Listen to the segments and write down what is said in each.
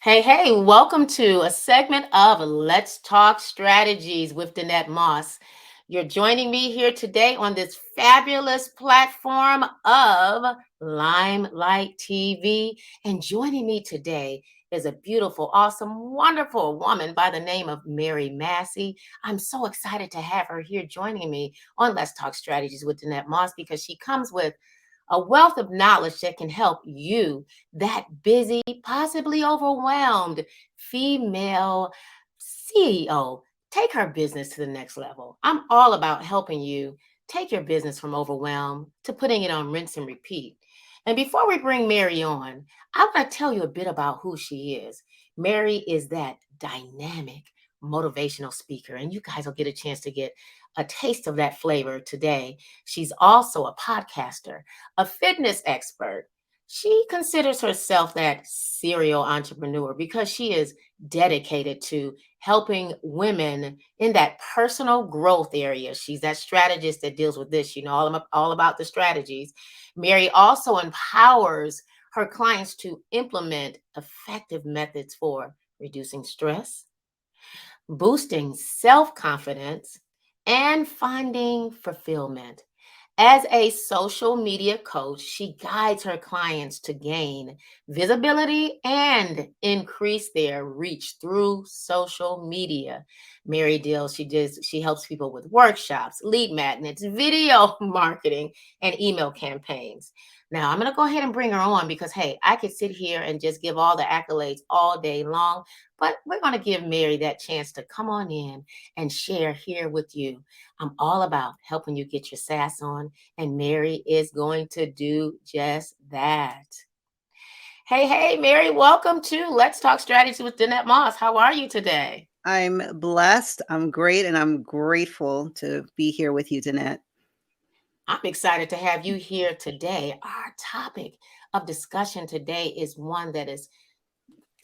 Hey, welcome to a segment of Let's Talk Strategies with Danette Moss. You're joining me here today on this fabulous platform of Limelight TV. And joining me today is a beautiful, awesome, wonderful woman by the name of Mary Massey. I'm so excited to have her here joining me on Let's Talk Strategies with Danette Moss because she comes with a wealth of knowledge that can help you, that busy, possibly overwhelmed female CEO, take her business to the next level. I'm all about helping you take your business from overwhelm to putting it on rinse and repeat. And before we bring Mary on, I want to tell you a bit about who she is. Mary is that dynamic, motivational speaker, and you guys will get a chance to get a taste of that flavor today. She's also a podcaster, a fitness expert. She considers herself that serial entrepreneur because she is dedicated to helping women in that personal growth area. She's that strategist that deals with this, all about the strategies. Mary also empowers her clients to implement effective methods for reducing stress, boosting self confidence, and finding fulfillment. As a social media coach, she guides her clients to gain visibility and increase their reach through social media. Mary Dill, she helps people with workshops, lead magnets, video marketing, and email campaigns. Now, I'm going to go ahead and bring her on because, hey, I could sit here and just give all the accolades all day long, but we're going to give Mary that chance to come on in and share here with you. I'm all about helping you get your sass on, and Mary is going to do just that. Hey, Mary, welcome to Let's Talk Strategy with Danette Moss. How are you today? I'm blessed, I'm great, and I'm grateful to be here with you, Danette. I'm excited to have you here today. Our topic of discussion today is one that is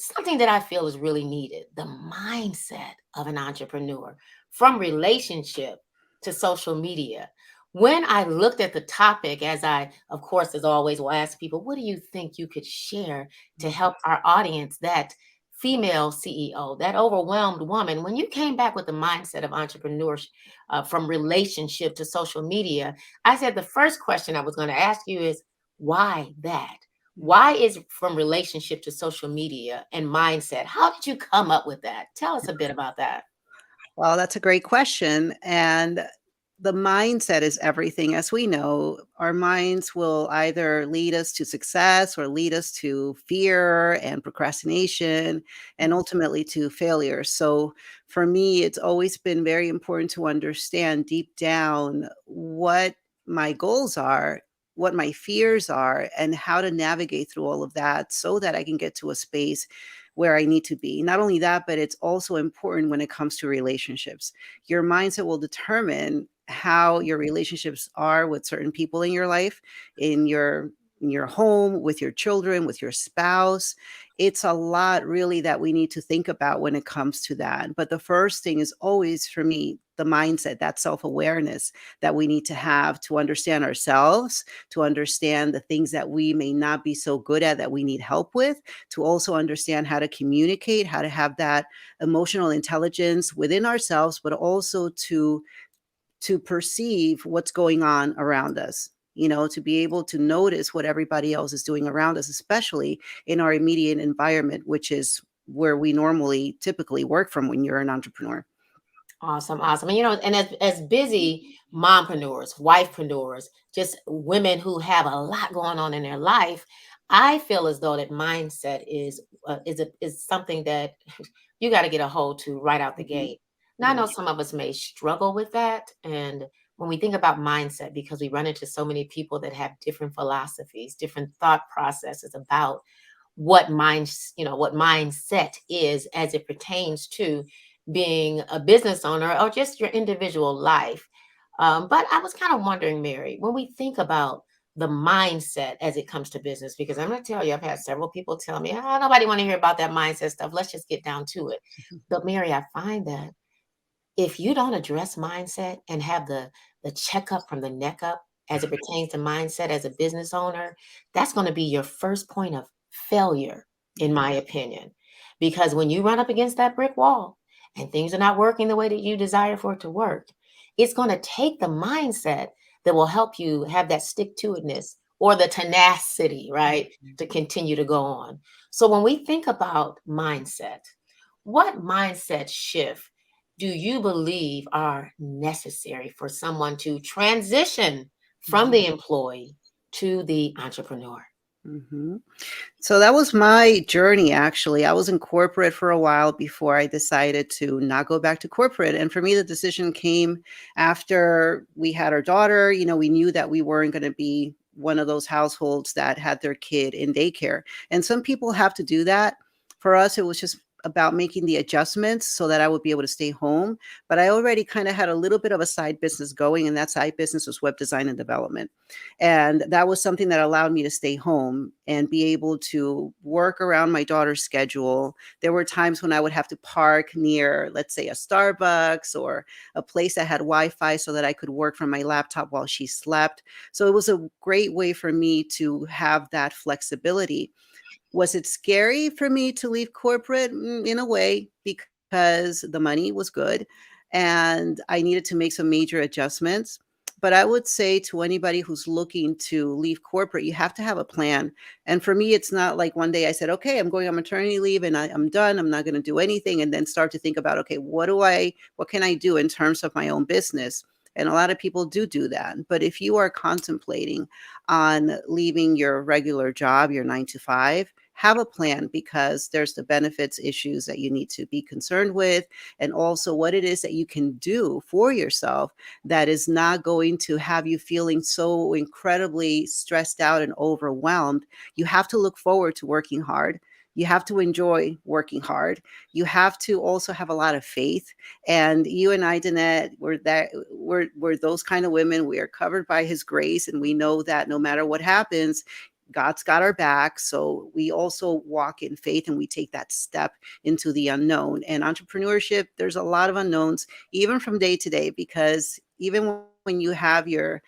something that I feel is really needed: the mindset of an entrepreneur, from relationship to social media. When I looked at the topic, as I, of course, as always, will ask people, what do you think you could share to help our audience, that female CEO, that overwhelmed woman? When you came back with the mindset of entrepreneurship, from relationship to social media, I said the first question I was going to ask you is, why that? Why is from relationship to social media and mindset? How did you come up with that? Tell us a bit about that. Well, that's a great question. And the mindset is everything. As we know, our minds will either lead us to success or lead us to fear and procrastination and ultimately to failure. So for me, it's always been very important to understand deep down what my goals are, what my fears are, and how to navigate through all of that so that I can get to a space where I need to be. Not only that, but it's also important when it comes to relationships. Your mindset will determine how your relationships are with certain people in your life, in your home, with your children, with your spouse. It's a lot really that we need to think about when it comes to that. But the first thing is always for me the mindset, that self-awareness that we need to have to understand ourselves, to understand the things that we may not be so good at that we need help with, to also understand how to communicate, how to have that emotional intelligence within ourselves, but also to perceive what's going on around us. To be able to notice what everybody else is doing around us, especially in our immediate environment, which is where we normally typically work from when you're an entrepreneur. Awesome. And as busy mompreneurs, wifepreneurs, just women who have a lot going on in their life, I feel as though that mindset is something that you got to get a hold to right out the Mhm. gate. Now I know Yes. some of us may struggle with that, and when we think about mindset, because we run into so many people that have different philosophies, different thought processes about what mindset is as it pertains to being a business owner or just your individual life. But I was kind of wondering, Mary, when we think about the mindset as it comes to business, because I'm going to tell you, I've had several people tell me, nobody want to hear about that mindset stuff. Let's just get down to it. But Mary, I find that if you don't address mindset and have the checkup from the neck up as it pertains to mindset as a business owner, that's going to be your first point of failure, in my opinion. Because when you run up against that brick wall and things are not working the way that you desire for it to work, it's going to take the mindset that will help you have that stick to itness or the tenacity, right? Mhm. To continue to go on. So when we think about mindset, what mindset shift do you believe are necessary for someone to transition from Mhm. the employee to the entrepreneur? Mhm. So that was my journey, actually. I was in corporate for a while before I decided to not go back to corporate. And for me, the decision came after we had our daughter. We knew that we weren't going to be one of those households that had their kid in daycare. And some people have to do that. For us, it was just about making the adjustments so that I would be able to stay home. But I already kind of had a little bit of a side business going, and that side business was web design and development. And that was something that allowed me to stay home and be able to work around my daughter's schedule. There were times when I would have to park near, let's say, a Starbucks or a place that had Wi Fi so that I could work from my laptop while she slept. So it was a great way for me to have that flexibility. Was it scary for me to leave corporate? In a way, because the money was good and I needed to make some major adjustments. But I would say to anybody who's looking to leave corporate, you have to have a plan. And for me, it's not like one day I said, okay, I'm going on maternity leave and I'm done. I'm not going to do anything. And then start to think about, okay, what can I do in terms of my own business? And a lot of people do that. But if you are contemplating on leaving your regular job, your 9 to 5, have a plan, because there's the benefits issues that you need to be concerned with, and also what it is that you can do for yourself that is not going to have you feeling so incredibly stressed out and overwhelmed. You have to look forward to working hard. You have to enjoy working hard. You have to also have a lot of faith. And you and I, Danette, we're those kind of women. We are covered by his grace, and we know that no matter what happens, God's got our back. So we also walk in faith and we take that step into the unknown. And entrepreneurship, there's a lot of unknowns, even from day to day, because even when you have your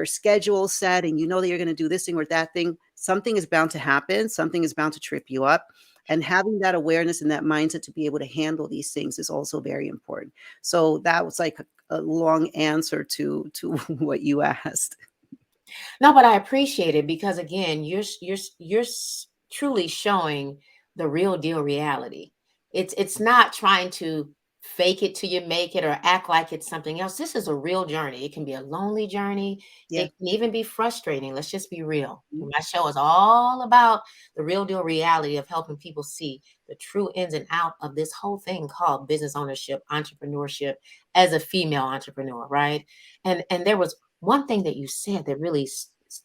schedule set and you know that you're going to do this thing or that thing, something is bound to happen. Something is bound to trip you up. And having that awareness and that mindset to be able to handle these things is also very important. So that was like a long answer to what you asked. No, but I appreciate it because again, truly showing the real deal reality. It's not trying to fake it till you make it or act like it's something else. This is a real journey. It can be a lonely journey. Yeah. It can even be frustrating. Let's just be real. Mhm. My show is all about the real deal reality of helping people see the true ins and out of this whole thing called business ownership, entrepreneurship as a female entrepreneur, right? And there was one thing that you said that really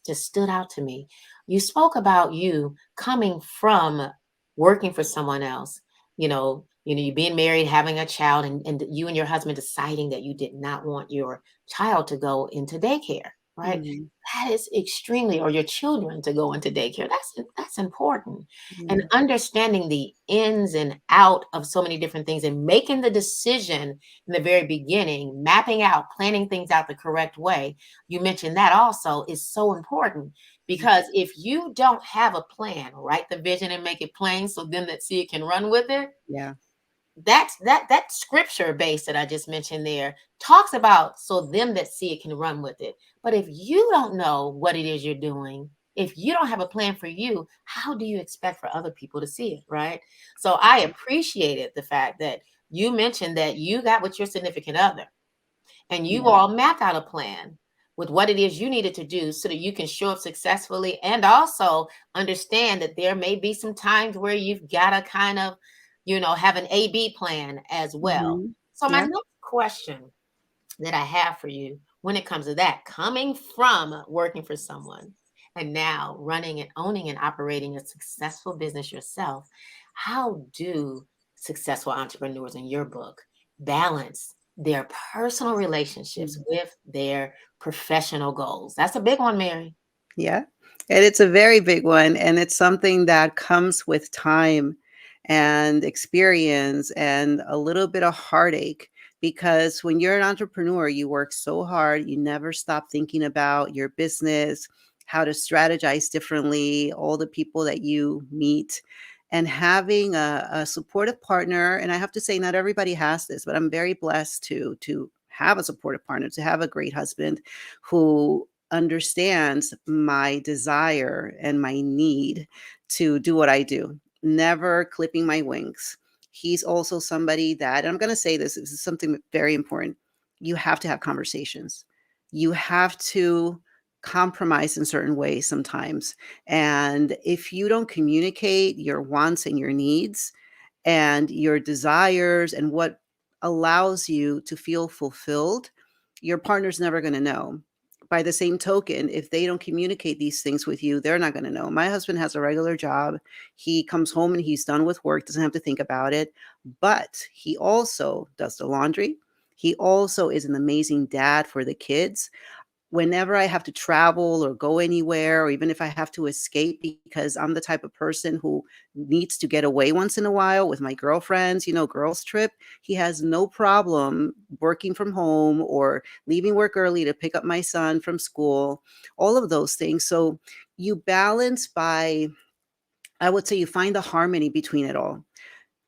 just stood out to me. You spoke about you coming from working for someone else, you being married, having a child, and you and your husband deciding that you did not want your child to go into daycare, right? Mhm. That is extremely, or your children to go into daycare. That's important. And Yeah. understanding the ins and out of so many different things and making the decision in the very beginning, mapping out, planning things out the correct way. You mentioned that also is so important because if you don't have a plan, write the vision and make it plain so them that see it can run with it. Yeah. That scripture base that I just mentioned there talks about so them that see it can run with it. But if you don't know what it is you're doing, if you don't have a plan for you, how do you expect for other people to see it, right? So I appreciated the fact that you mentioned that you got with your significant other and you Yeah. all mapped out a plan with what it is you needed to do so that you can show up successfully and also understand that there may be some times where you've got to kind of, have an A-B plan as well. Mhm. So my Yeah. next question that I have for you when it comes to that, coming from working for someone and now running and owning and operating a successful business yourself, how do successful entrepreneurs in your book balance their personal relationships Mhm. with their professional goals? That's a big one, Mary. Yeah. And it's a very big one, and it's something that comes with time and experience and a little bit of heartache, because when you're an entrepreneur, you work so hard, you never stop thinking about your business, how to strategize differently, all the people that you meet. And having a supportive partner, and I have to say, not everybody has this, but I'm very blessed to have a supportive partner, to have a great husband who understands my desire and my need to do what I do, never clipping my wings. He's also somebody that, and I'm going to say this is something very important. You have to have conversations. You have to compromise in certain ways sometimes. And if you don't communicate your wants and your needs and your desires and what allows you to feel fulfilled, your partner's never going to know. By the same token, if they don't communicate these things with you, they're not going to know. My husband has a regular job. He comes home and he's done with work, doesn't have to think about it. But he also does the laundry. He also is an amazing dad for the kids. Whenever I have to travel or go anywhere, or even if I have to escape, because I'm the type of person who needs to get away once in a while with my girlfriends, girls trip, he has no problem working from home or leaving work early to pick up my son from school, all of those things. So you balance by, I would say, you find the harmony between it all.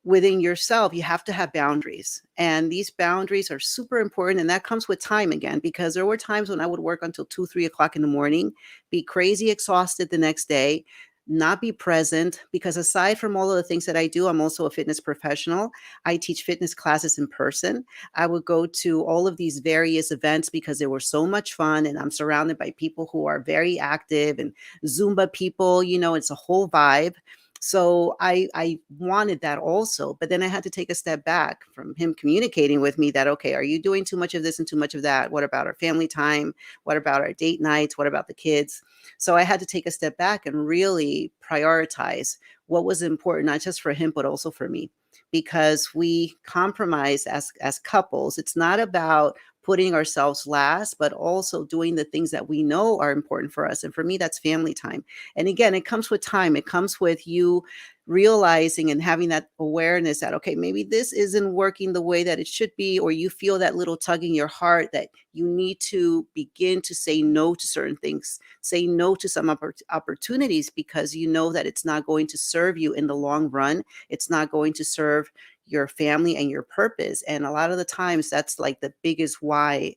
Within yourself, you have to have boundaries. And these boundaries are super important. And that comes with time again, because there were times when I would work until 2, 3 o'clock in the morning, be crazy exhausted the next day, not be present. Because aside from all of the things that I do, I'm also a fitness professional. I teach fitness classes in person. I would go to all of these various events because they were so much fun. And I'm surrounded by people who are very active and Zumba people, it's a whole vibe. So I wanted that also, but then I had to take a step back from him communicating with me that, okay, are you doing too much of this and too much of that? What about our family time? What about our date nights? What about the kids? So I had to take a step back and really prioritize what was important, not just for him, but also for me, because we compromise as couples. It's not about putting ourselves last, but also doing the things that we know are important for us. And for me, that's family time. And again, it comes with time. It comes with you realizing and having that awareness that, okay, maybe this isn't working the way that it should be, or you feel that little tug in your heart that you need to begin to say no to certain things, say no to some opportunities, because you know that it's not going to serve you in the long run. It's not going to serve your family and your purpose. And a lot of the times that's like the biggest why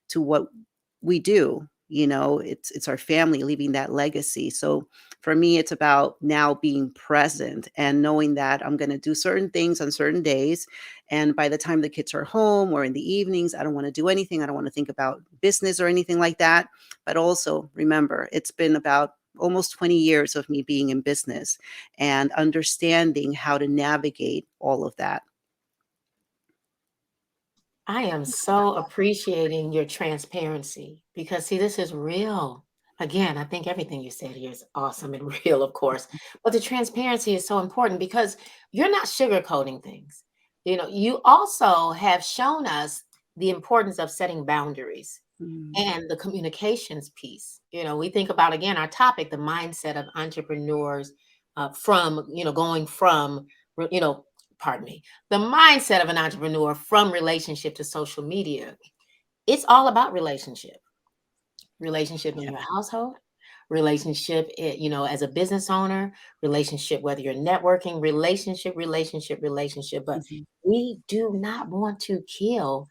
to what we do. It's our family leaving that legacy. So for me, it's about now being present and knowing that I'm going to do certain things on certain days. And by the time the kids are home or in the evenings, I don't want to do anything. I don't want to think about business or anything like that. But also remember, it's been about almost 20 years of me being in business and understanding how to navigate all of that. I am so appreciating your transparency because, see, this is real. Again, I think everything you said here is awesome and real, of course. But the transparency is so important because you're not sugarcoating things. You also have shown us the importance of setting boundaries Mm, and the communications piece. We think about, again, our topic, the mindset of entrepreneurs from, going from, you know, pardon me, the mindset of an entrepreneur from relationship to social media. It's all about relationship in yeah. your household, relationship, as a business owner, relationship, whether you're networking, relationship. But Mhm. we do not want to kill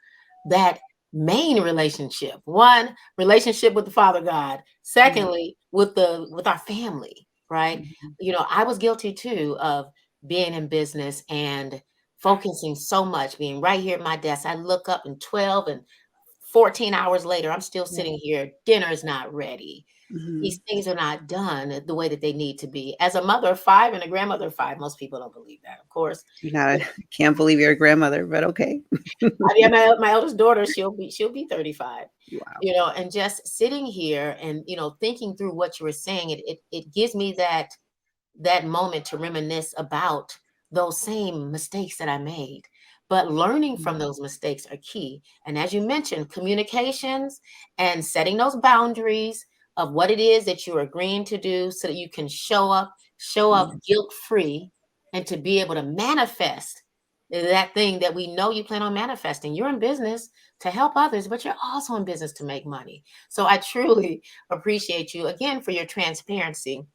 that main relationship. One, relationship with the Father God. Yeah. Secondly, with our family, right? Mhm. I was guilty too of being in business and focusing so much, being right here at my desk. I look up and 12 and 14 hours later, I'm still Yeah. sitting here. Dinner is not ready. These Mhm. things are not done the way that they need to be. As a mother of 5 and a grandmother of 5, most people don't believe that, of course. You're not a can't believe you're a grandmother, but okay. I mean, my eldest daughter, she'll be 35, Wow. and just sitting here and, thinking through what you were saying, it gives me that moment to reminisce about those same mistakes that I made. But learning from Mhm. those mistakes are key. And as you mentioned, communications and setting those boundaries of what it is that you're agreeing to do so that you can show up Yeah. guilt free and to be able to manifest that thing that we know you plan on manifesting. You're in business to help others, but you're also in business to make money. So I truly appreciate you again for your transparency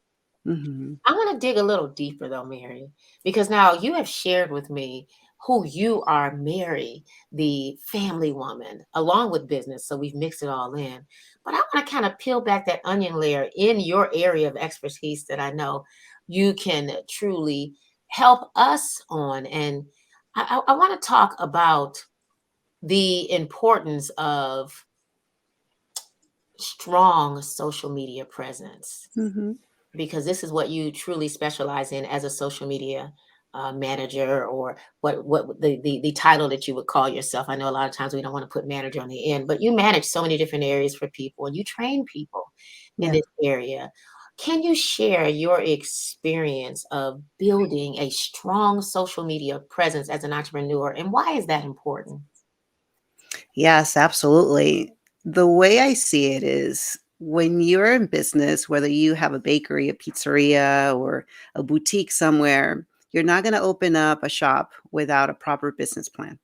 Mhm. I want to dig a little deeper though, Mary, because now you have shared with me who you are, Mary, the family woman, along with business. So we've mixed it all in. But I want to kind of peel back that onion layer in your area of expertise that I know you can truly help us on. And I want to talk about the importance of strong social media presence, Mhm. because this is what you truly specialize in as a social media manager, or what the title that you would call yourself. I know a lot of times we don't want to put manager on the end, but you manage so many different areas for people and you train people in Yeah. this area. Can you share your experience of building a strong social media presence as an entrepreneur, and why is that important? Yes, absolutely. The way I see it is when you're in business, whether you have a bakery, a pizzeria, or a boutique somewhere, you're not going to open up a shop without a proper business plan.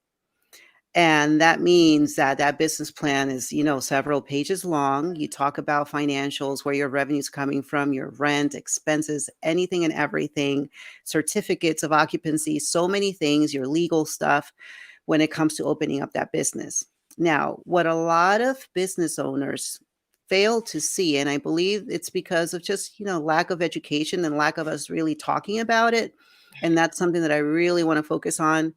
And that means that that business plan is, several pages long. You talk about financials, where your revenue's coming from, your rent, expenses, anything and everything, certificates of occupancy, so many things, your legal stuff when it comes to opening up that business. Now, what a lot of business owners fail to see, and I believe it's because of just, lack of education and lack of us really talking about it. And that's something that I really want to focus on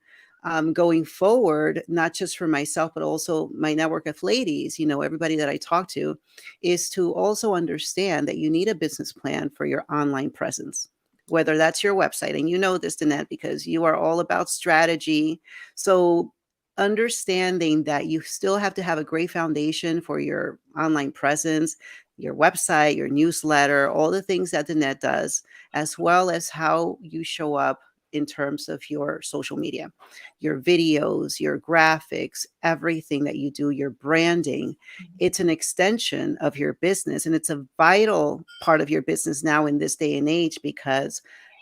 going forward, not just for myself, but also my network of ladies, everybody that I talk to, is to also understand that you need a business plan for your online presence, whether that's your website. And you know this, Danette, because you are all about strategy. So understanding that you still have to have a great foundation for your online presence, your website, your newsletter, all the things that Danette does, as well as how you show up in terms of your social media, your videos, your graphics, everything that you do, your branding. It's an extension of your business, and it's a vital part of your business now in this day and age, because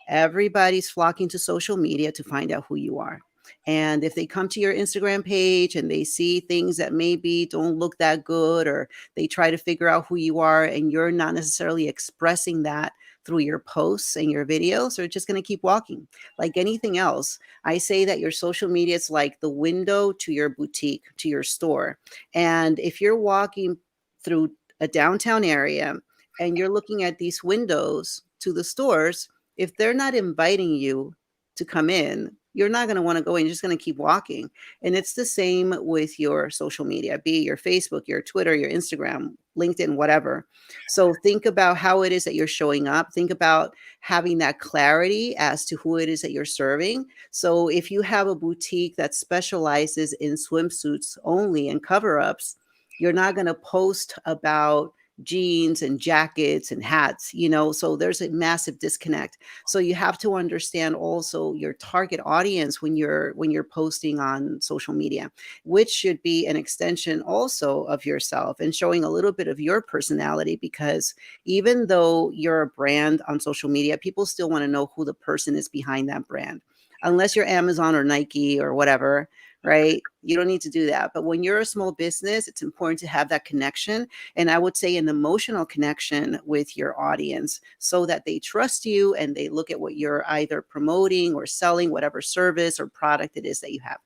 everybody's flocking to social media to find out who you are. And if they come to your Instagram page and they see things that maybe don't look that good, or they try to figure out who you are and you're not necessarily expressing that through your posts and your videos, they're just going to keep walking. Like anything else, I say that your social media is like the window to your boutique, to your store. And if you're walking through a downtown area and you're looking at these windows to the stores, if they're not inviting you to come in, you're not going to want to go in. You're just going to keep walking. And it's the same with your social media, be it your Facebook, your Twitter, your Instagram, LinkedIn, whatever. So think about how it is that you're showing up. Think about having that clarity as to who it is that you're serving. So if you have a boutique that specializes in swimsuits only and cover ups, you're not going to post about jeans and jackets and hats, so there's a massive disconnect. So you have to understand also your target audience when you're posting on social media, which should be an extension also of yourself and showing a little bit of your personality, because even though you're a brand on social media, people still want to know who the person is behind that brand. Unless you're Amazon or Nike or whatever, right? You don't need to do that. But when you're a small business, it's important to have that connection. And I would say an emotional connection with your audience, so that they trust you and they look at what you're either promoting or selling, whatever service or product it is that you have.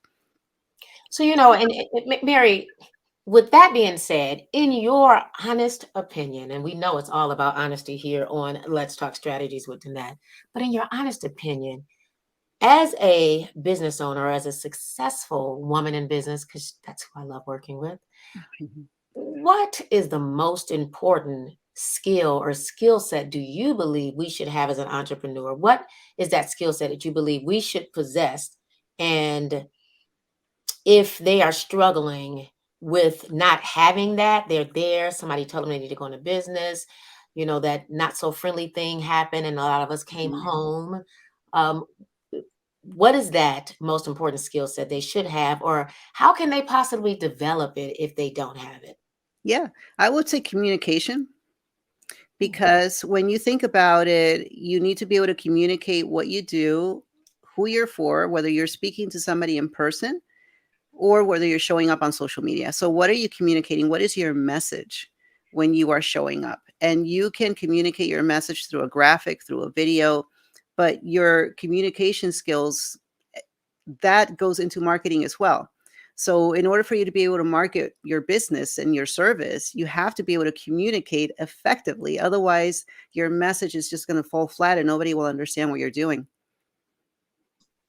So, Mary, with that being said, in your honest opinion, and we know it's all about honesty here on Let's Talk Strategies with Danette, but in your honest opinion, as a business owner, as a successful woman in business, because that's who I love working with, Mhm. what is the most important skill or skill set do you believe we should have as an entrepreneur? What is that skill set that you believe we should possess? And if they are struggling with not having that, they're there, somebody told them they need to go into business, that not so friendly thing happened and a lot of us came Mhm. home. Um, what is that most important skill set they should have, or how can they possibly develop it if they don't have it? Yeah, I would say communication, Mm. because when you think about it, you need to be able to communicate what you do, who you're for, whether you're speaking to somebody in person or whether you're showing up on social media. So what are you communicating? What is your message when you are showing up? and you can communicate your message through a graphic, through a video, but your communication skills, that goes into marketing as well. So in order for you to be able to market your business and your service, you have to be able to communicate effectively. Otherwise, your message is just going to fall flat and nobody will understand what you're doing.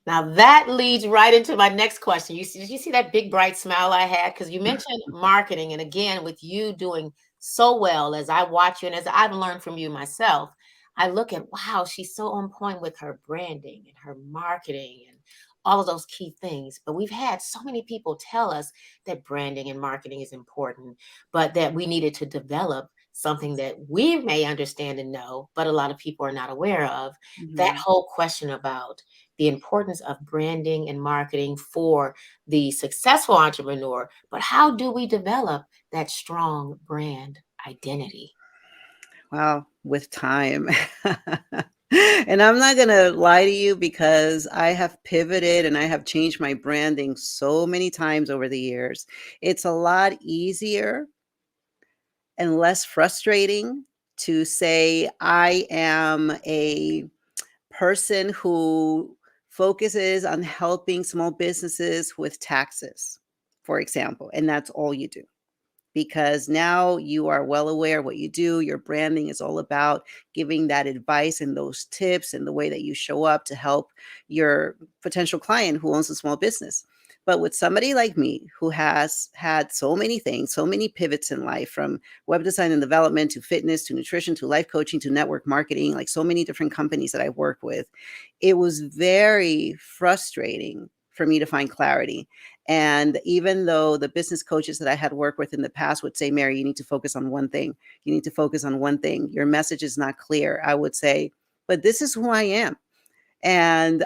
Now that leads right into my next question. Did you see that big bright smile I had? Because you mentioned marketing, and again, with you doing so well, as I watch you and as I've learned from you myself, I look at, wow, she's so on point with her branding and her marketing and all of those key things. But we've had so many people tell us that branding and marketing is important, but that we needed to develop something that we may understand and know, but a lot of people are not aware of. That Mhm. whole question about the importance of branding and marketing for the successful entrepreneur, but how do we develop that strong brand identity? Wow, with time. And I'm not gonna lie to you because I have pivoted and I have changed my branding so many times over the years. It's a lot easier and less frustrating to say I am a person who focuses on helping small businesses with taxes, for example, and that's all you do, because now you are well aware what you do. Your branding is all about giving that advice and those tips and the way that you show up to help your potential client who owns a small business. But with somebody like me who has had so many things, so many pivots in life, from web design and development to fitness to nutrition to life coaching to network marketing, like so many different companies that I work with, it was very frustrating for me to find clarity. And even though the business coaches that I had worked with in the past would say, Mary, you need to focus on one thing. You need to focus on one thing. Your message is not clear. I would say, but this is who I am. And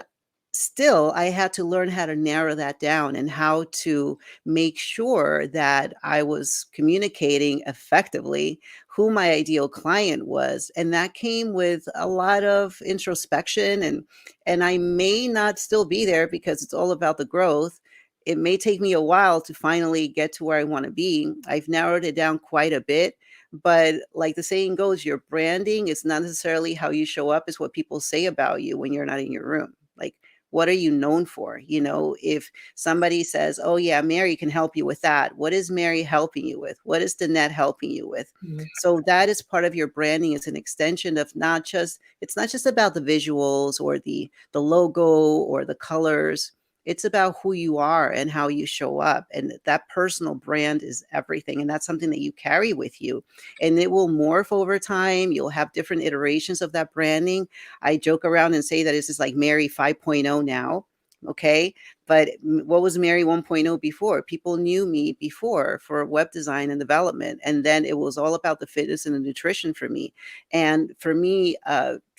still, I had to learn how to narrow that down and how to make sure that I was communicating effectively who my ideal client was. And that came with a lot of introspection, and I may not still be there because it's all about the growth. It may take me a while to finally get to where I want to be. I've narrowed it down quite a bit, but like the saying goes, your branding is not necessarily how you show up, is what people say about you when you're not in your room. Like, what are you known for? You know, if somebody says, oh, yeah, Mary can help you with that, what is Mary helping you with? What is Danette helping you with? Mhm. So that is part of your branding. It's an extension of not just, it's not just about the visuals or the logo or the colors. It's about who you are and how you show up. And that personal brand is everything. And that's something that you carry with you, and it will morph over time. You'll have different iterations of that branding. I joke around and say that this is like Mary 5.0 now. Okay. But what was Mary 1.0 before? People knew me before for web design and development. And then it was all about the fitness and the nutrition for me. And for me,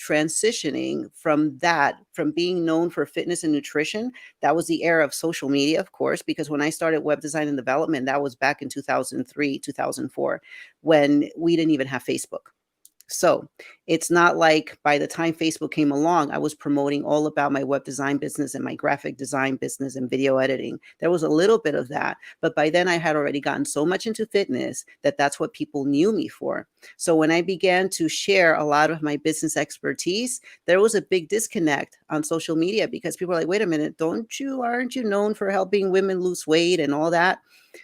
transitioning from that, from being known for fitness and nutrition, that was the era of social media, of course, because when I started web design and development, that was back in 2003, 2004, when we didn't even have Facebook. So it's not like by the time Facebook came along, I was promoting all about my web design business and my graphic design business and video editing. There was a little bit of that, but by then I had already gotten so much into fitness that that's what people knew me for. So when I began to share a lot of my business expertise, there was a big disconnect on social media because people are like, wait a minute, aren't you known for helping women lose weight and all that?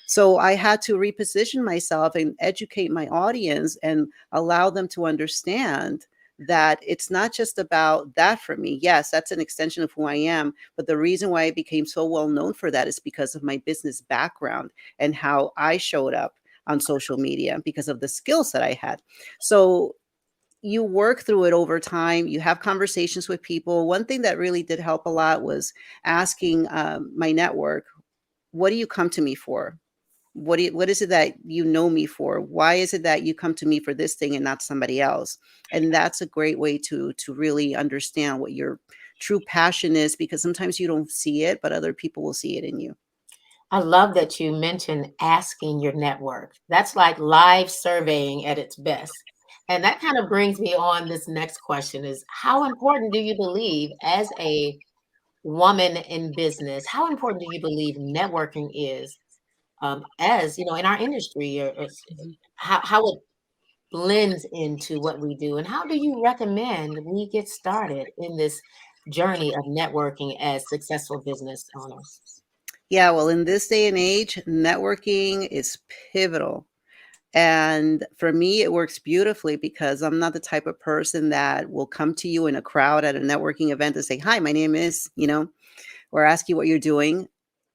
So I had to reposition myself and educate my audience and allow them to understand that it's not just about that for me. Yes, that's an extension of who I am. But the reason why I became so well known for that is because of my business background and how I showed up on social media because of the skills that I had. So you work through it over time. You have conversations with people. One thing that really did help a lot was asking my network, what do you come to me for? What is it that you know me for? Why is it that you come to me for this thing and not somebody else? And that's a great way to really understand what your true passion is, because sometimes you don't see it, but other people will see it in you. I love that you mentioned asking your network. That's like live surveying at its best. And that kind of brings me on this next question is how important do you believe as a woman in business, how important do you believe networking is as, in our industry or Mhm. how it blends into what we do. And how do you recommend we get started in this journey of networking as successful business owners? Yeah, well, in this day and age, networking is pivotal. And for me, it works beautifully because I'm not the type of person that will come to you in a crowd at a networking event and say, "Hi, my name is," or ask you what you're doing.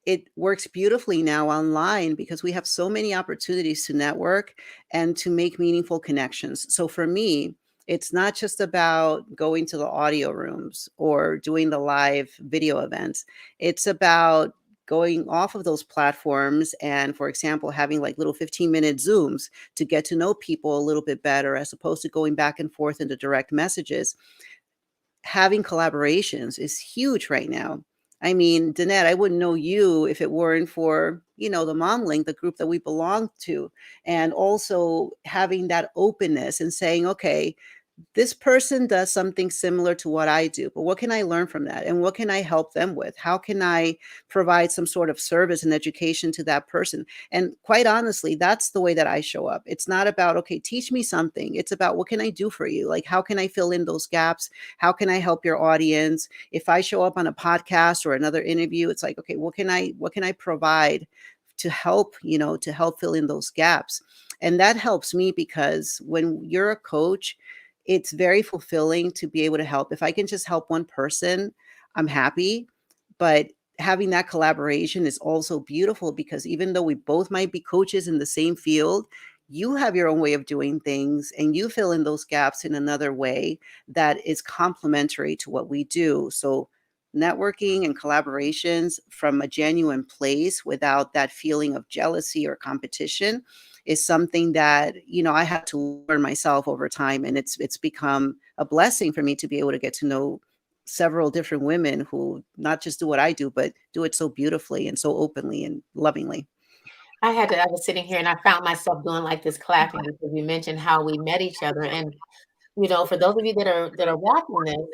It works beautifully now online because we have so many opportunities to network and to make meaningful connections. So for me, it's not just about going to the audio rooms or doing the live video events. It's about going off of those platforms and, for example, having like little 15-minute Zooms to get to know people a little bit better as opposed to going back and forth into direct messages. Having collaborations is huge right now. I mean, Danette, I wouldn't know you if it weren't for, the Mom Link, the group that we belong to, and also having that openness and saying, okay, this person does something similar to what I do, but what can I learn from that? And what can I help them with? How can I provide some sort of service and education to that person? And quite honestly, that's the way that I show up. It's not about, okay, teach me something. It's about what can I do for you? Like, how can I fill in those gaps? How can I help your audience? If I show up on a podcast or another interview, it's like, okay, what can I provide to help fill in those gaps? And that helps me because when you're a coach, it's very fulfilling to be able to help. If I can just help one person, I'm happy. But having that collaboration is also beautiful because even though we both might be coaches in the same field, you have your own way of doing things and you fill in those gaps in another way that is complementary to what we do. So, networking and collaborations from a genuine place without that feeling of jealousy or competition is something that I had to learn myself over time, and it's become a blessing for me to be able to get to know several different women who not just do what I do, but do it so beautifully and so openly and lovingly. I was sitting here and I found myself doing like this clapping because you mentioned how we met each other. And for those of you that are watching this,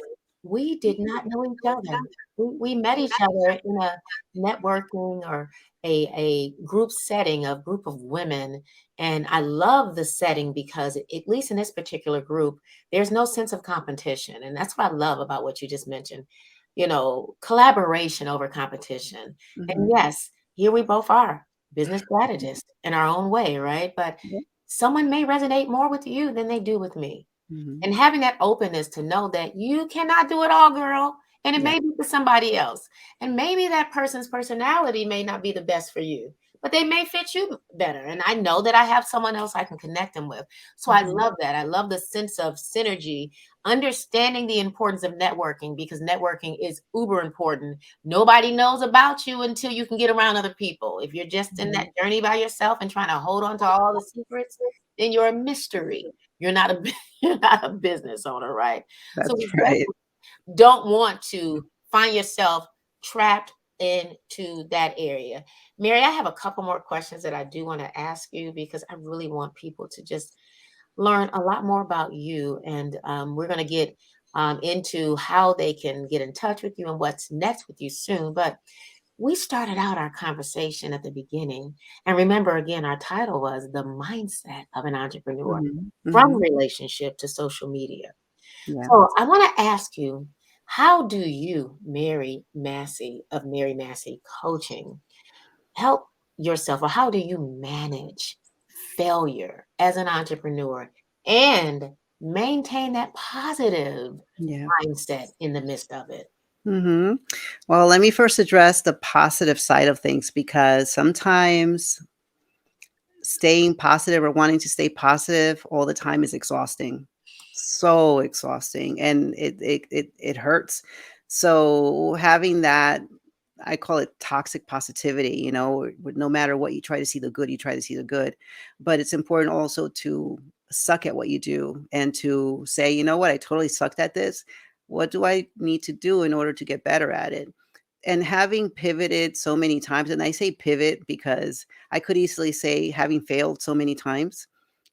we did not know each other. We met each other in a networking or a group setting, a group of women. And I love the setting because at least in this particular group, there's no sense of competition. And that's what I love about what you just mentioned. Collaboration over competition. And Mhm. yes, here we both are, business strategists in our own way, right? But Yep. someone may resonate more with you than they do with me. Mhm. And having that openness to know that you cannot do it all, girl, and it Yeah. may be for somebody else. And maybe that person's personality may not be the best for you, but they may fit you better. And I know that I have someone else I can connect them with. So I Mhm. love that. I love the sense of synergy, understanding the importance of networking because networking is uber important. Nobody knows about you until you can get around other people. If you're just in that Mhm. journey by yourself and trying to hold on to all the secrets, then you're a mystery. You're not a you're not a business owner, right? So That's we right. definitely don't want to find yourself trapped into that area. Mary, I have a couple more questions that I do want to ask you because I really want people to just learn a lot more about you. And we're going to get into how they can get in touch with you and what's next with you soon. But we started out our conversation at the beginning. And remember, again, our title was The Mindset of an Entrepreneur Mhm. from Mhm. relationship to social media. Yeah. So I want to ask you, how do you, Mary Massey of Mary Massey Coaching, help yourself, or how do you manage failure as an entrepreneur and maintain that positive Yeah. mindset in the midst of it? Mhm. Well, let me first address the positive side of things because sometimes staying positive or wanting to stay positive all the time is exhausting. So exhausting, and it hurts. So having that, I call it toxic positivity, no matter what you try to see the good, you try to see the good. But it's important also to suck at what you do and to say, you know what, I totally sucked at this. What do I need to do in order to get better at it? And having pivoted so many times, and I say pivot because I could easily say having failed so many times,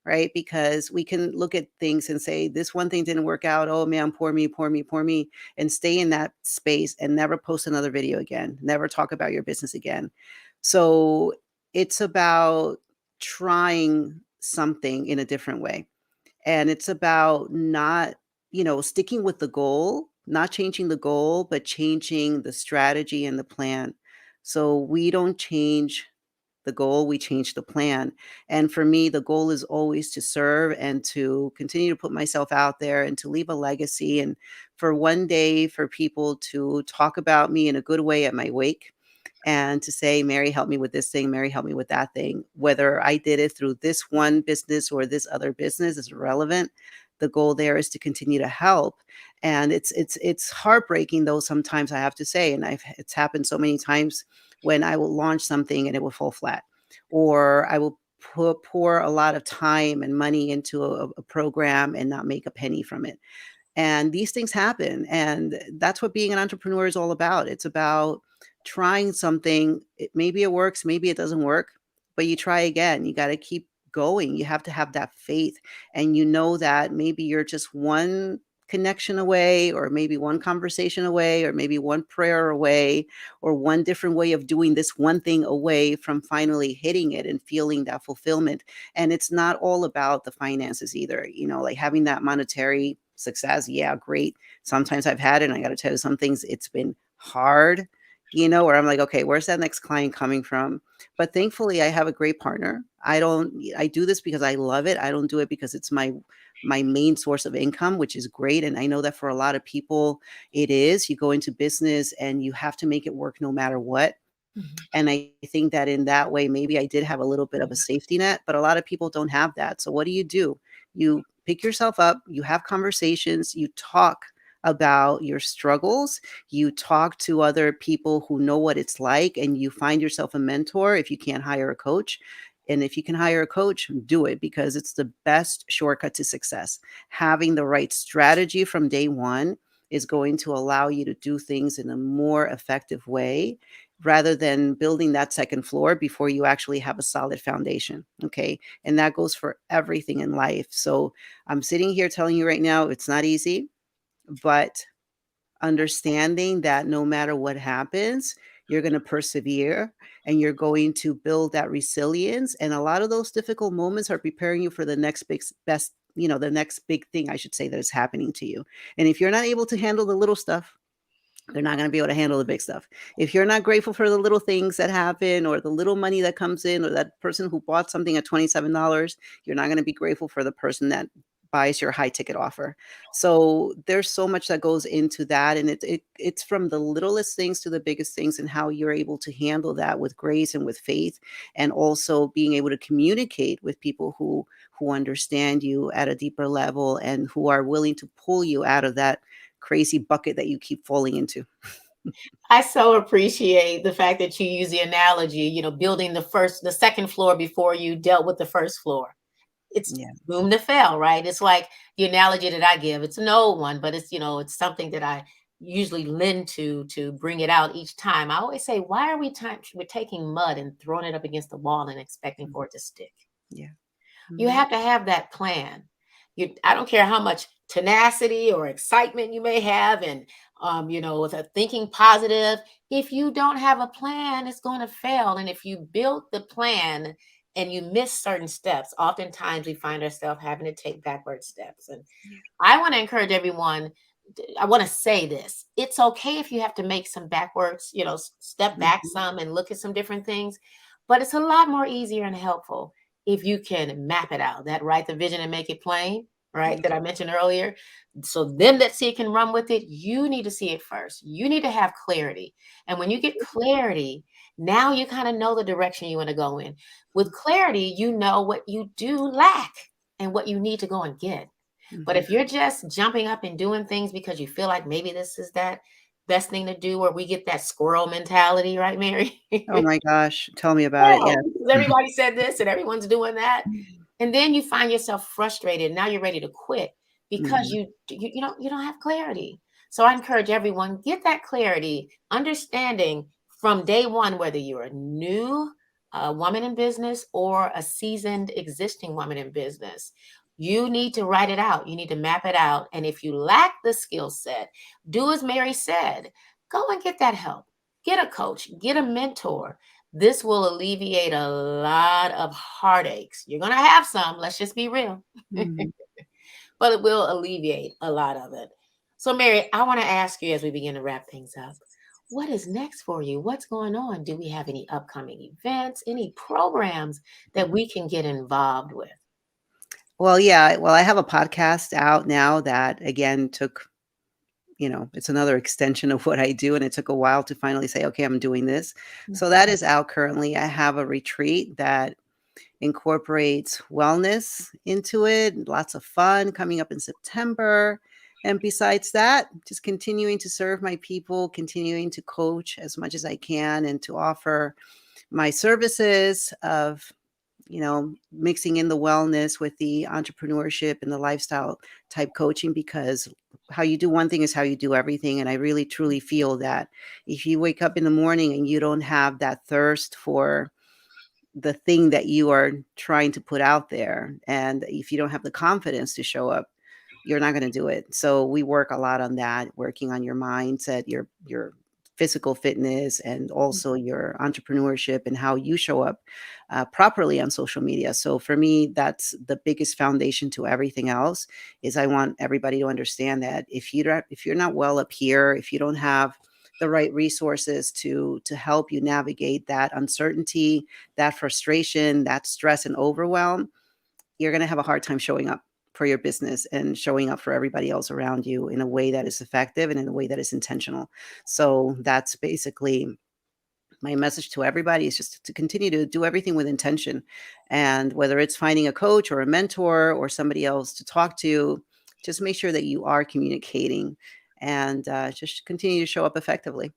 right? Because we can look at things and say, this one thing didn't work out. Oh man, poor me, poor me, poor me. And stay in that space and never post another video again, never talk about your business again. So it's about trying something in a different way. And it's about not, sticking with the goal, not changing the goal, but changing the strategy and the plan. So we don't change the goal, we change the plan. And for me, the goal is always to serve and to continue to put myself out there and to leave a legacy. And for one day, for people to talk about me in a good way at my wake and to say, Mary, help me with this thing, Mary, help me with that thing. Whether I did it through this one business or this other business is irrelevant. The goal there is to continue to help. And it's heartbreaking though sometimes I have to say, and it's happened so many times when I will launch something and it will fall flat, or I will pour a lot of time and money into a program and not make a penny from it. And these things happen. And that's what being an entrepreneur is all about. It's about trying something. Maybe it works, maybe it doesn't work, but you try again. You got to keep going. You have to have that faith. And you know that maybe you're just one connection away, or maybe one conversation away, or maybe one prayer away, or one different way of doing this one thing away from finally hitting it and feeling that fulfillment. And it's not all about the finances either, like having that monetary success. Yeah, great. Sometimes I've had it, and I got to tell you, some things it's been hard, where I'm like, okay, where's that next client coming from? But thankfully, I have a great partner. I do this because I love it. I don't do it because it's my main source of income, which is great. And I know that for a lot of people, it is. You go into business and you have to make it work no matter what. Mhm. And I think that in that way, maybe I did have a little bit of a safety net, but a lot of people don't have that. So what do? You pick yourself up, you have conversations, you talk about your struggles, you talk to other people who know what it's like, and you find yourself a mentor if you can't hire a coach. And if you can hire a coach, do it, because it's the best shortcut to success. Having the right strategy from day one is going to allow you to do things in a more effective way, rather than building that second floor before you actually have a solid foundation. Okay. And that goes for everything in life. So I'm sitting here telling you right now, it's not easy, but understanding that no matter what happens, you're going to persevere and you're going to build that resilience. And a lot of those difficult moments are preparing you for the next best, the next big thing, I should say, that is happening to you. And if you're not able to handle the little stuff, they're not going to be able to handle the big stuff. If you're not grateful for the little things that happen, or the little money that comes in, or that person who bought something at $27, you're not going to be grateful for the person that buys your high ticket offer. So there's so much that goes into that. And it's from the littlest things to the biggest things, and how you're able to handle that with grace and with faith, and also being able to communicate with people who understand you at a deeper level and who are willing to pull you out of that crazy bucket that you keep falling into. I so appreciate the fact that you use the analogy, building the second floor before you dealt with the first floor. It's Yeah. room to fail, right? It's like the analogy that I give. It's an old one, but it's something that I usually lend to bring it out each time. I always say, why are we're taking mud and throwing it up against the wall and expecting Mhm. for it to stick? Yeah. You Mhm. have to have that plan. I don't care how much tenacity or excitement you may have, and with a thinking positive. If you don't have a plan, it's going to fail. And if you build the plan and you miss certain steps, oftentimes we find ourselves having to take backward steps. And Yeah. I want to encourage everyone. I want to say this. It's okay if you have to make some backwards, step back Mhm. some and look at some different things, but it's a lot more easier and helpful if you can map it out. That write the vision and make it plain, right? Yeah. That I mentioned earlier. So them that see it can run with it. You need to see it first. You need to have clarity. And when you get clarity, now you kind of know the direction you want to go in. With clarity, you know what you do lack and what you need to go and get. But Mhm. if you're just jumping up and doing things because you feel like maybe this is that best thing to do, or we get that squirrel mentality, right, Mary? Oh my gosh, tell me about it. Well, Yes. because everybody said this and everyone's doing that. And then you find yourself frustrated. Now you're ready to quit because Mhm. you don't have clarity. So I encourage everyone, get that clarity, understanding from day one, whether you're a new woman in business or a seasoned existing woman in business. You need to write it out. You need to map it out. And if you lack the skill set, do as Mary said, go and get that help. Get a coach, get a mentor. This will alleviate a lot of heartaches. You're going to have some, let's just be real. Mhm. but it will alleviate a lot of it. So, Mary, I want to ask you as we begin to wrap things up, what is next for you? What's going on? Do we have any upcoming events, any programs that we can get involved with? Well, yeah, well, I have a podcast out now that again took, it's another extension of what I do, and it took a while to finally say, okay, I'm doing this. So that is out currently. I have a retreat that incorporates wellness into it, lots of fun coming up in September. And besides that, just continuing to serve my people, continuing to coach as much as I can, and to offer my services of, mixing in the wellness with the entrepreneurship and the lifestyle type coaching, because how you do one thing is how you do everything. And I really truly feel that if you wake up in the morning and you don't have that thirst for the thing that you are trying to put out there, and if you don't have the confidence to show up, you're not going to do it. So we work a lot on that, working on your mindset, your physical fitness, and also your entrepreneurship and how you show up properly on social media. So for me, that's the biggest foundation to everything else. Is I want everybody to understand that if you're not well up here, if you don't have the right resources to help you navigate that uncertainty, that frustration, that stress and overwhelm, you're going to have a hard time showing up for your business and showing up for everybody else around you in a way that is effective and in a way that is intentional. So that's basically my message to everybody, is just to continue to do everything with intention. And whether it's finding a coach or a mentor or somebody else to talk to, just make sure that you are communicating, and just continue to show up effectively.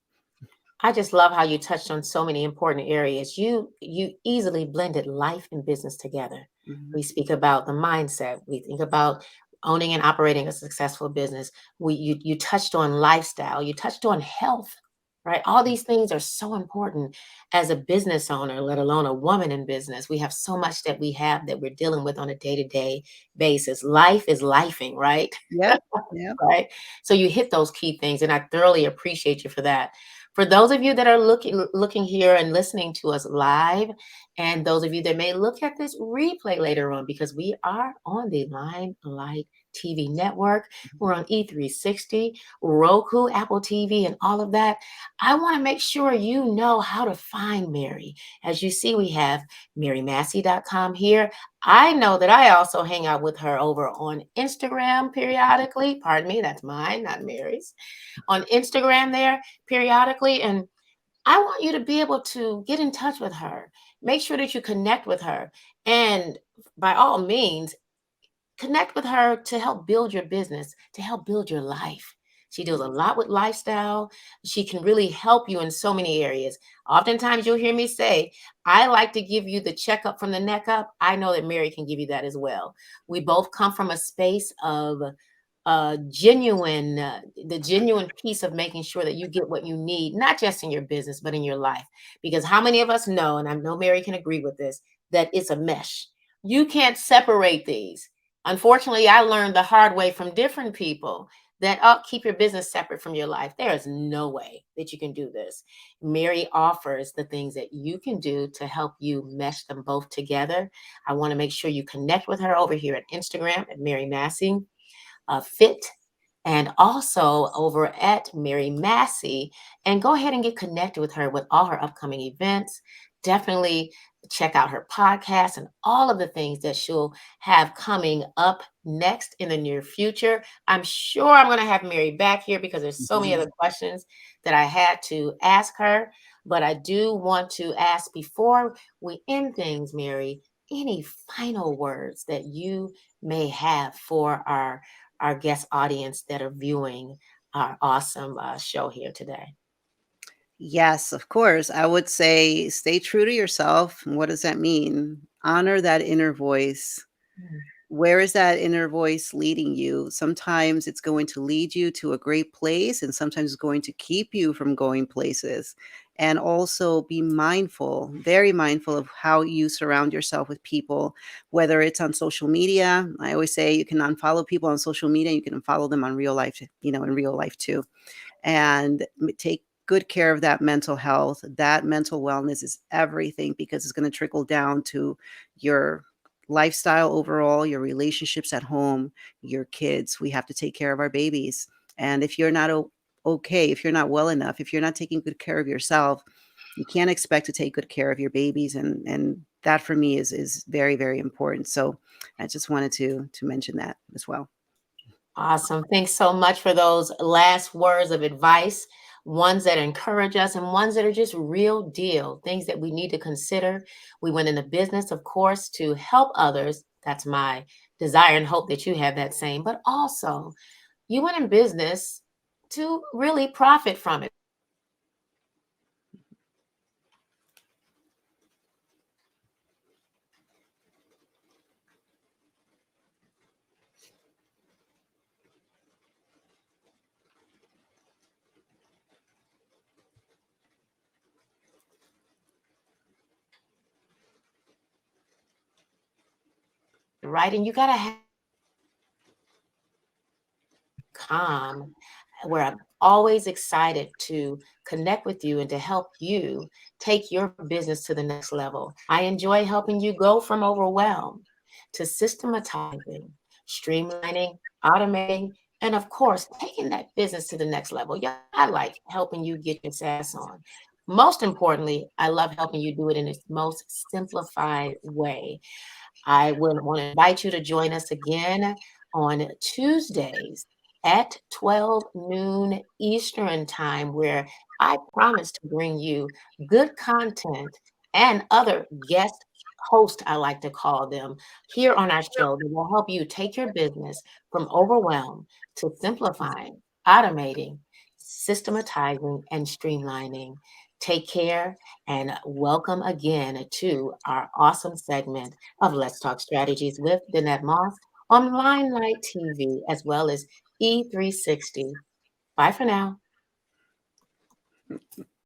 I just love how you touched on so many important areas. You easily blended life and business together. Mhm. We speak about the mindset. We think about owning and operating a successful business. You touched on lifestyle. You touched on health, right? All these things are so important as a business owner, let alone a woman in business. We have so much that we have that we're dealing with on a day-to-day basis. Life is lifing, right? Yep. Yep. Right? So you hit those key things, and I thoroughly appreciate you for that. For those of you that are looking here and listening to us live, and those of you that may look at this replay later on, because we are on the Limelight TV network, we're on E360, Roku, Apple TV, and all of that. I want to make sure you know how to find Mary. As you see, we have marymassey.com here. I know that I also hang out with her over on Instagram periodically. Pardon me, that's mine, not Mary's. On Instagram there periodically. And I want you to be able to get in touch with her. Make sure that you connect with her. And by all means, connect with her to help build your business, to help build your life. She does a lot with lifestyle. She can really help you in so many areas. Oftentimes, you'll hear me say, I like to give you the checkup from the neck up. I know that Mary can give you that as well. We both come from a space of the genuine piece of making sure that you get what you need, not just in your business, but in your life. Because how many of us know, and I know Mary can agree with this, that it's a mesh. You can't separate these. Unfortunately, I learned the hard way from different people that, oh, keep your business separate from your life. There is no way that you can do this. Mary offers the things that you can do to help you mesh them both together. I want to make sure you connect with her over here at Instagram at Mary Massey Fit, and also over at Mary Massey. And go ahead and get connected with her with all her upcoming events. Definitely check out her podcast and all of the things that she'll have coming up next in the near future. I'm sure I'm going to have Mary back here because there's so many Mhm. other questions that I had to ask her. But I do want to ask before we end things, Mary, any final words that you may have for our guest audience that are viewing our awesome show here today. Yes, of course. I would say stay true to yourself. And what does that mean? Honor that inner voice. Mm. Where is that inner voice leading you? Sometimes it's going to lead you to a great place, and sometimes it's going to keep you from going places. And also be mindful, very mindful of how you surround yourself with people, whether it's on social media. I always say you can unfollow people on social media, you can unfollow them on real life, in real life too. And take good care of that mental health. That mental wellness is everything, because it's going to trickle down to your lifestyle overall, your relationships at home, your kids. We have to take care of our babies. And if you're not okay, if you're not well enough, if you're not taking good care of yourself, you can't expect to take good care of your babies. And that for me is very, very important. So I just wanted to mention that as well. Awesome. Thanks so much for those last words of advice, ones that encourage us and ones that are just real deal, things that we need to consider. We went into business, of course, to help others. That's my desire and hope that you have that same, but also you went in business to really profit from it. Right. And you got to have calm, where I'm always excited to connect with you and to help you take your business to the next level. I enjoy helping you go from overwhelmed to systematizing, streamlining, automating, and of course, taking that business to the next level. Yeah, I like helping you get your sass on. Most importantly, I love helping you do it in its most simplified way. I would want to invite you to join us again on Tuesdays at 12 noon Eastern time, where I promise to bring you good content and other guest hosts, I like to call them, here on our show that will help you take your business from overwhelm to simplifying, automating, systematizing, and streamlining. Take care and welcome again to our awesome segment of Let's Talk Strategies with Danette Moss on Limelight TV as well as E360. Bye for now.